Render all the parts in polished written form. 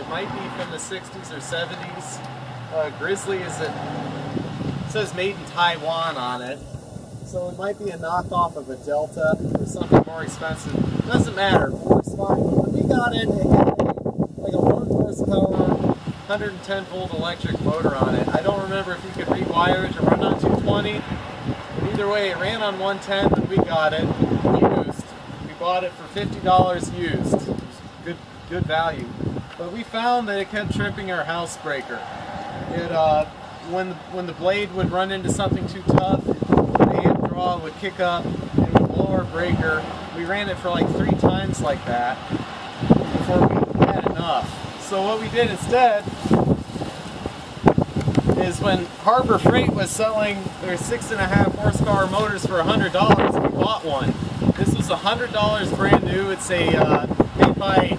It might be from the 60s or 70s. Grizzly it says made in Taiwan on it. So it might be a knockoff of a Delta or something more expensive. Doesn't matter. It works fine. But when we got it, it had like a 1 horsepower, 110 volt electric motor on it. I don't remember if you could rewire it to run on 220. But either way, it ran on 110 when we got it used. We bought it for $50 used. Good value. But we found that it kept tripping our house breaker. It when the blade would run into something too tough, the amp draw would kick up and it would blow our breaker. We ran it for like 3 times like that before we had enough. So what we did instead is when Harbor Freight was selling their 6.5 horsepower motors for $100, we bought one. This was $100 brand new. It's a made by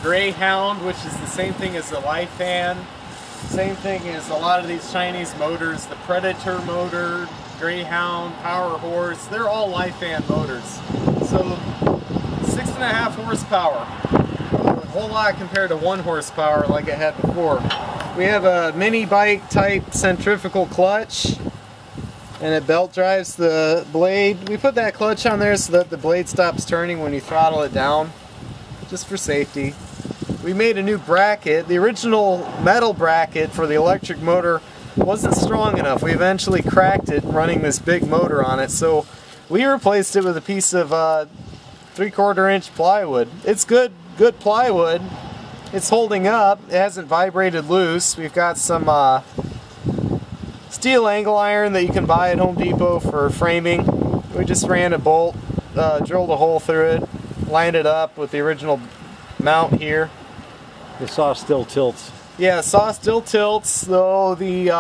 Greyhound, which is the same thing as the Lifan. Same thing as a lot of these Chinese motors, the Predator motor, Greyhound, Power Horse, they're all Lifan motors. So 6.5 horsepower, a whole lot compared to 1 horsepower like I had before. We have a mini bike type centrifugal clutch and it belt drives the blade. We put that clutch on there so that the blade stops turning when you throttle it down, just for safety. We made a new bracket. The original metal bracket for the electric motor wasn't strong enough. We eventually cracked it running this big motor on it, so we replaced it with a piece of 3/4 inch plywood. It's good plywood. It's holding up. It hasn't vibrated loose. We've got some steel angle iron that you can buy at Home Depot for framing. We just ran a bolt, drilled a hole through it, lined it up with the original mount here. The saw still tilts. Yeah, saw still tilts, though the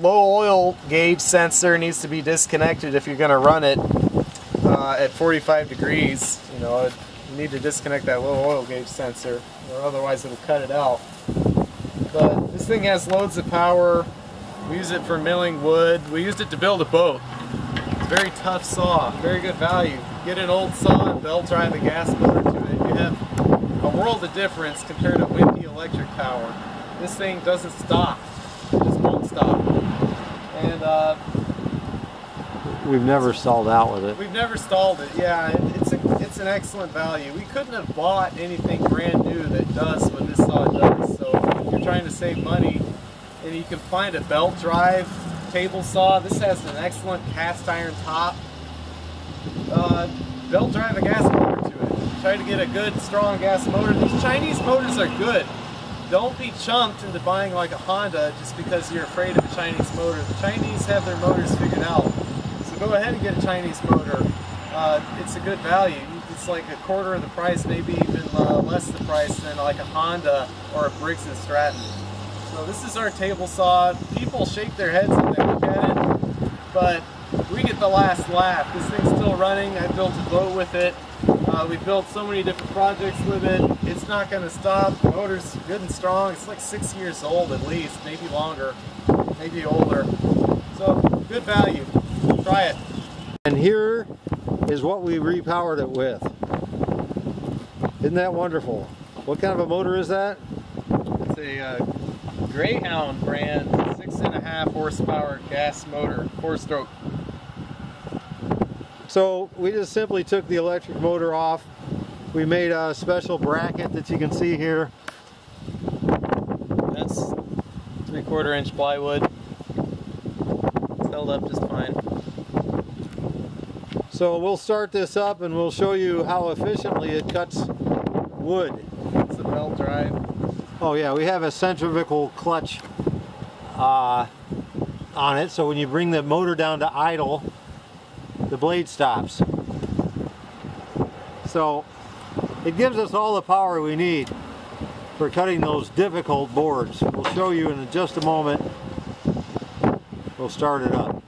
low oil gauge sensor needs to be disconnected if you're going to run it at 45 degrees. You know, you need to disconnect that low oil gauge sensor, or otherwise it'll cut it out. But this thing has loads of power. We use it for milling wood. We used it to build a boat. It's a very tough saw, very good value. Get an old saw and belt drive a gas motor to it. You have a world of difference compared to windy electric power. This thing doesn't stop. It just won't stop. And we've never stalled out with it. We've never stalled it. Yeah, it's an excellent value. We couldn't have bought anything brand new that does what this saw does. So if you're trying to save money and you can find a belt drive table saw, this has an excellent cast iron top. Belt drive a gas motor to it. Try to get a good, strong gas motor. These Chinese motors are good. Don't be chumped into buying like a Honda just because you're afraid of a Chinese motor. The Chinese have their motors figured out. So go ahead and get a Chinese motor. It's a good value. It's like 1/4 of the price, maybe even less the price than like a Honda or a Briggs & Stratton. So this is our table saw. People shake their heads when they look at it, but we get the last laugh. This thing's still running. I built a boat with it. We built so many different projects with it. It's not going to stop. The motor's good and strong. It's like 6 years old at least, maybe longer, maybe older. So good value. Try it. And here is what we repowered it with. Isn't that wonderful? What kind of a motor is that? It's a Greyhound brand 6.5 horsepower gas motor, 4-stroke. So we just simply took the electric motor off. We made a special bracket that you can see here. That's 3/4 inch plywood. It's held up just fine. So we'll start this up and we'll show you how efficiently it cuts wood. It's a belt drive. Oh yeah, we have a centrifugal clutch on it, so when you bring the motor down to idle, the blade stops. So it gives us all the power we need for cutting those difficult boards. We'll show you in just a moment. We'll start it up.